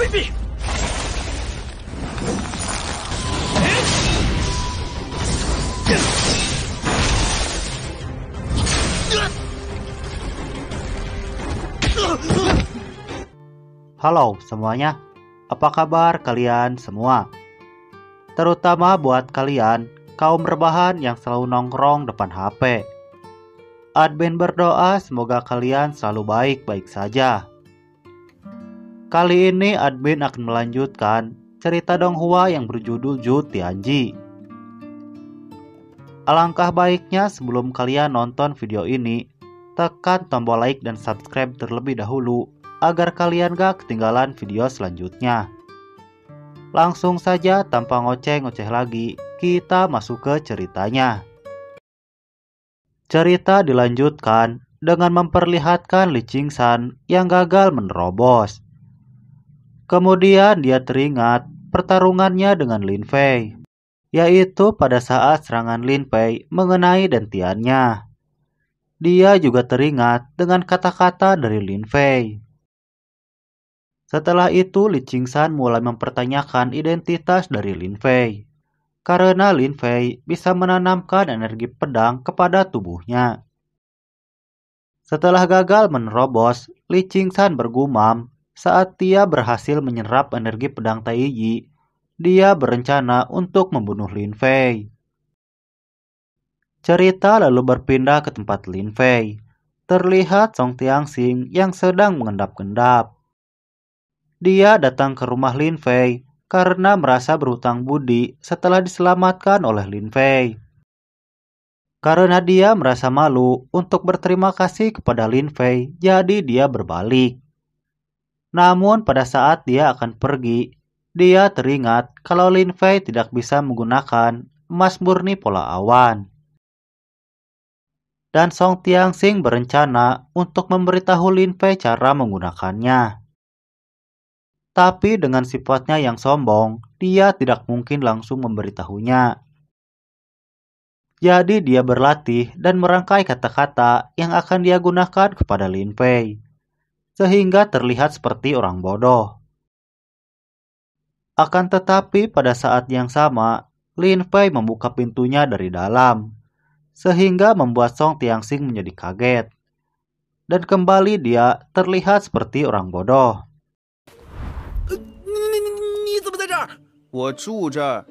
Halo semuanya, apa kabar kalian semua? Terutama buat kalian, kaum rebahan yang selalu nongkrong depan HP. Admin berdoa semoga kalian selalu baik-baik saja. Kali ini admin akan melanjutkan cerita Donghua yang berjudul Zhu Tianji. Alangkah baiknya sebelum kalian nonton video ini, tekan tombol like dan subscribe terlebih dahulu agar kalian gak ketinggalan video selanjutnya. Langsung saja tanpa ngoceh-ngoceh lagi, kita masuk ke ceritanya. Cerita dilanjutkan dengan memperlihatkan Li Qingshan yang gagal menerobos. Kemudian dia teringat pertarungannya dengan Lin Fei, yaitu pada saat serangan Lin Fei mengenai dentiannya. Dia juga teringat dengan kata-kata dari Lin Fei. Setelah itu Li Qingshan mulai mempertanyakan identitas dari Lin Fei, karena Lin Fei bisa menanamkan energi pedang kepada tubuhnya. Setelah gagal menerobos, Li Qingshan bergumam saat dia berhasil menyerap energi pedang Taiji. Dia berencana untuk membunuh Lin Fei. Cerita lalu berpindah ke tempat Lin Fei. Terlihat Song Tianxing yang sedang mengendap-endap. Dia datang ke rumah Lin Fei karena merasa berhutang budi setelah diselamatkan oleh Lin Fei. Karena dia merasa malu untuk berterima kasih kepada Lin Fei, jadi dia berbalik. Namun pada saat dia akan pergi, dia teringat kalau Lin Fei tidak bisa menggunakan emas murni pola awan. Dan Song Tianxing berencana untuk memberitahu Lin Fei cara menggunakannya. Tapi dengan sifatnya yang sombong, dia tidak mungkin langsung memberitahunya. Jadi dia berlatih dan merangkai kata-kata yang akan dia gunakan kepada Lin Fei, sehingga terlihat seperti orang bodoh. Akan tetapi pada saat yang sama, Lin Fei membuka pintunya dari dalam, sehingga membuat Song Tianxing menjadi kaget. Dan kembali dia terlihat seperti orang bodoh. 你怎么在这儿？我住这儿，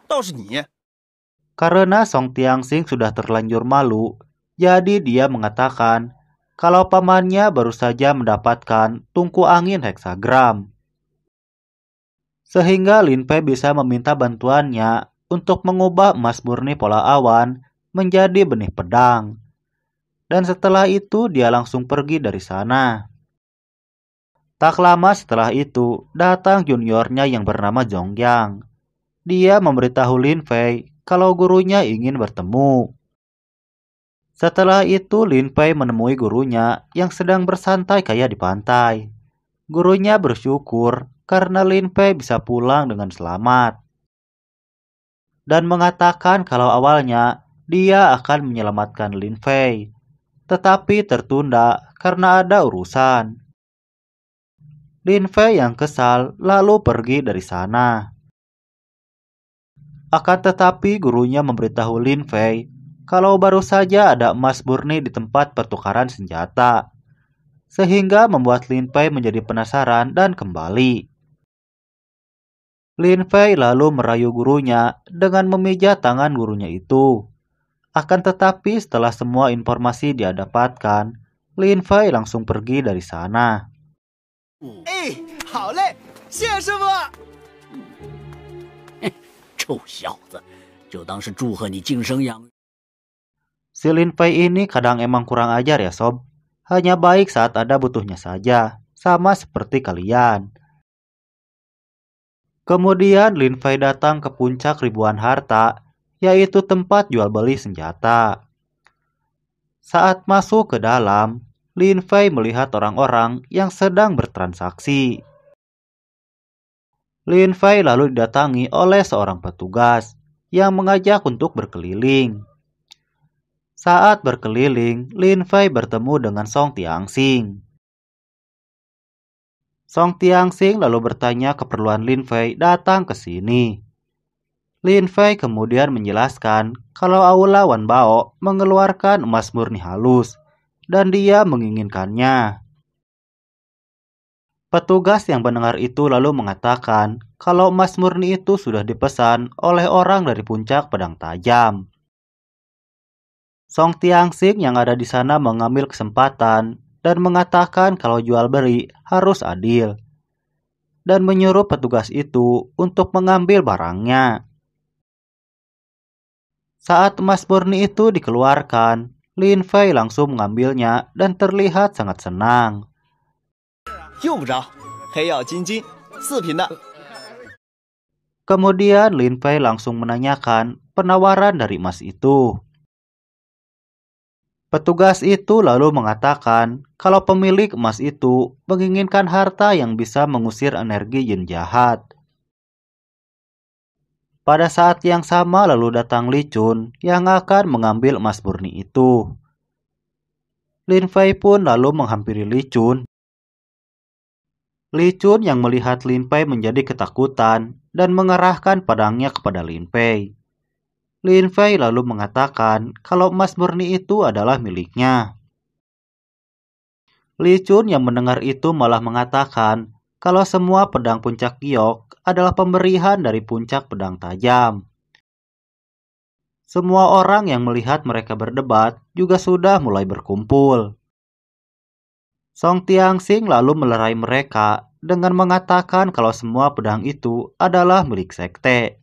倒是你。 Karena Song Tianxing sudah terlanjur malu, jadi dia mengatakan kalau pamannya baru saja mendapatkan tungku angin heksagram. Sehingga Lin Fei bisa meminta bantuannya untuk mengubah emas murni pola awan menjadi benih pedang. Dan setelah itu dia langsung pergi dari sana. Tak lama setelah itu, datang juniornya yang bernama Zhongyang. Dia memberitahu Lin Fei kalau gurunya ingin bertemu. Setelah itu, Lin Fei menemui gurunya yang sedang bersantai kayak di pantai. Gurunya bersyukur karena Lin Fei bisa pulang dengan selamat. Dan mengatakan kalau awalnya dia akan menyelamatkan Lin Fei, tetapi tertunda karena ada urusan. Lin Fei yang kesal lalu pergi dari sana. Akan tetapi gurunya memberitahu Lin Fei kalau baru saja ada emas murni di tempat pertukaran senjata, sehingga membuat Lin Fei menjadi penasaran dan kembali. Lin Fei lalu merayu gurunya dengan memijat tangan gurunya itu. Akan tetapi setelah semua informasi dia dapatkan, Lin Fei langsung pergi dari sana. 哎，好嘞，谢谢师傅。臭小子，就当是祝贺你晋升养。 Si Lin Fei ini kadang emang kurang ajar ya sob. Hanya baik saat ada butuhnya saja, sama seperti kalian. Kemudian Lin Fei datang ke puncak ribuan harta, yaitu tempat jual beli senjata. Saat masuk ke dalam, Lin Fei melihat orang-orang yang sedang bertransaksi. Lin Fei lalu didatangi oleh seorang petugas yang mengajak untuk berkeliling. Saat berkeliling, Lin Fei bertemu dengan Song Tianxing. Song Tianxing lalu bertanya keperluan Lin Fei datang ke sini. Lin Fei kemudian menjelaskan kalau Aula Wan Bao mengeluarkan emas murni halus dan dia menginginkannya. Petugas yang mendengar itu lalu mengatakan kalau emas murni itu sudah dipesan oleh orang dari puncak pedang tajam. Song Tianxing yang ada di sana mengambil kesempatan dan mengatakan kalau jual beli harus adil dan menyuruh petugas itu untuk mengambil barangnya. Saat emas murni itu dikeluarkan, Lin Fei langsung mengambilnya dan terlihat sangat senang. 用不着，黑曜金金，4品的。 Kemudian Lin Fei langsung menanyakan penawaran dari emas itu. Petugas itu lalu mengatakan kalau pemilik emas itu menginginkan harta yang bisa mengusir energi jin jahat. Pada saat yang sama lalu datang Li Chun yang akan mengambil emas murni itu. Lin Fei pun lalu menghampiri Li Chun. Li Chun yang melihat Lin Fei menjadi ketakutan dan mengerahkan pedangnya kepada Lin Fei. Lin Fei lalu mengatakan kalau emas murni itu adalah miliknya. Li Chun yang mendengar itu malah mengatakan kalau semua pedang puncak giok adalah pemberian dari puncak pedang tajam. Semua orang yang melihat mereka berdebat juga sudah mulai berkumpul. Song Tianxing lalu melerai mereka dengan mengatakan kalau semua pedang itu adalah milik sekte.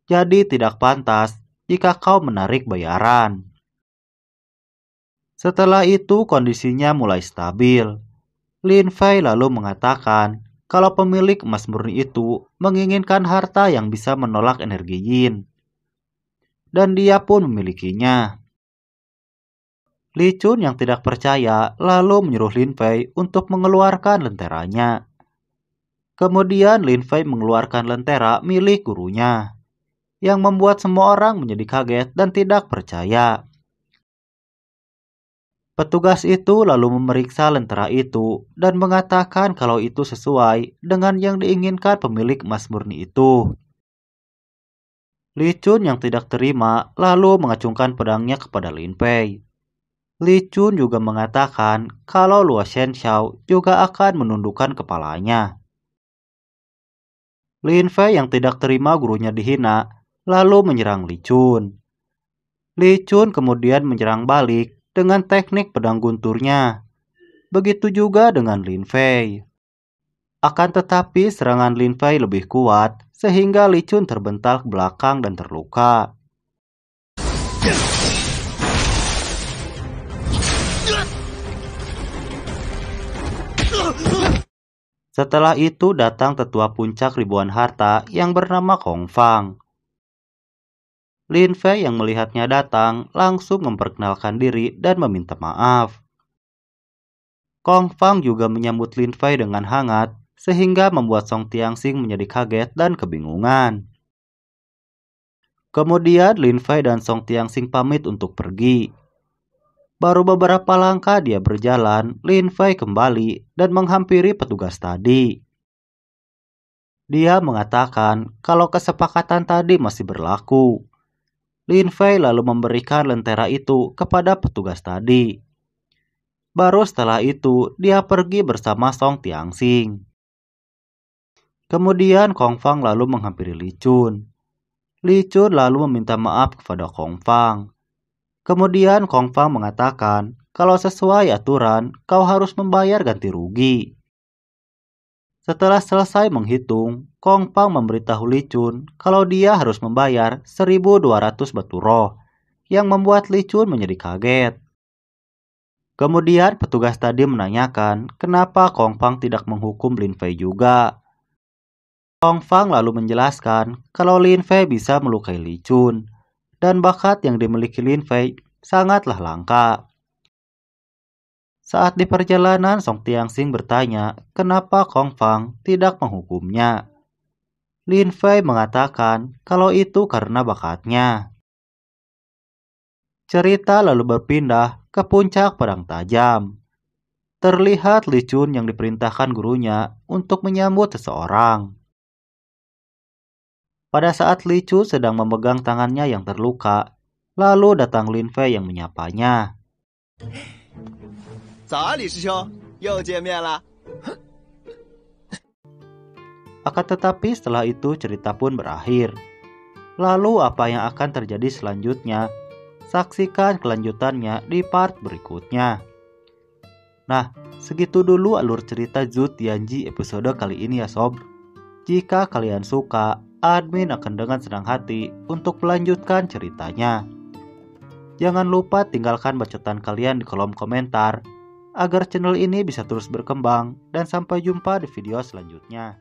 Jadi tidak pantas jika kau menarik bayaran. Setelah itu kondisinya mulai stabil. Lin Fei lalu mengatakan kalau pemilik emas murni itu menginginkan harta yang bisa menolak energi yin. Dan dia pun memilikinya. Li Chun yang tidak percaya lalu menyuruh Lin Fei untuk mengeluarkan lenteranya. Kemudian Lin Fei mengeluarkan lentera milik gurunya, yang membuat semua orang menjadi kaget dan tidak percaya. Petugas itu lalu memeriksa lentera itu dan mengatakan kalau itu sesuai dengan yang diinginkan pemilik emas murni itu. Li Chun yang tidak terima lalu mengacungkan pedangnya kepada Lin Fei. Li Chun juga mengatakan kalau Luo Shenxiao juga akan menundukkan kepalanya. Lin Fei yang tidak terima gurunya dihina lalu menyerang Li Chun. Li Chun kemudian menyerang balik dengan teknik pedang gunturnya. Begitu juga dengan Lin Fei. Akan tetapi serangan Lin Fei lebih kuat sehingga Li Chun terbental ke belakang dan terluka. Setelah itu datang tetua puncak ribuan harta yang bernama Kong Fang. Lin Fei yang melihatnya datang langsung memperkenalkan diri dan meminta maaf. Kong Fang juga menyambut Lin Fei dengan hangat sehingga membuat Song Tianxing menjadi kaget dan kebingungan. Kemudian Lin Fei dan Song Tianxing pamit untuk pergi. Baru beberapa langkah dia berjalan, Lin Fei kembali dan menghampiri petugas tadi. Dia mengatakan kalau kesepakatan tadi masih berlaku. Lin Fei lalu memberikan lentera itu kepada petugas tadi. Baru setelah itu, dia pergi bersama Song Tianxing. Kemudian Kong Fang lalu menghampiri Li Chun. Li Chun lalu meminta maaf kepada Kong Fang. Kemudian Kong Fang mengatakan kalau sesuai aturan, kau harus membayar ganti rugi. Setelah selesai menghitung, Kong Fang memberitahu Li Chun kalau dia harus membayar 1.200 batu roh, yang membuat Li Chun menjadi kaget. Kemudian petugas tadi menanyakan kenapa Kong Fang tidak menghukum Lin Fei juga. Kong Fang lalu menjelaskan kalau Lin Fei bisa melukai Li Chun, dan bakat yang dimiliki Lin Fei sangatlah langka. Saat di perjalanan, Song Tianxing bertanya kenapa Kong Fang tidak menghukumnya. Lin Fei mengatakan kalau itu karena bakatnya. Cerita lalu berpindah ke puncak pedang tajam. terlihat Li Chun yang diperintahkan gurunya untuk menyambut seseorang. Pada saat Li Chun sedang memegang tangannya yang terluka, lalu datang Lin Fei yang menyapanya. 早啊，李师兄，又见面了。 Akan tetapi setelah itu cerita pun berakhir. Lalu apa yang akan terjadi selanjutnya? Saksikan kelanjutannya di part berikutnya. Nah, segitu dulu alur cerita Zhu Tianji episode kali ini ya sob. Jika kalian suka, admin akan dengan senang hati untuk melanjutkan ceritanya. Jangan lupa tinggalkan bacotan kalian di kolom komentar agar channel ini bisa terus berkembang, dan sampai jumpa di video selanjutnya.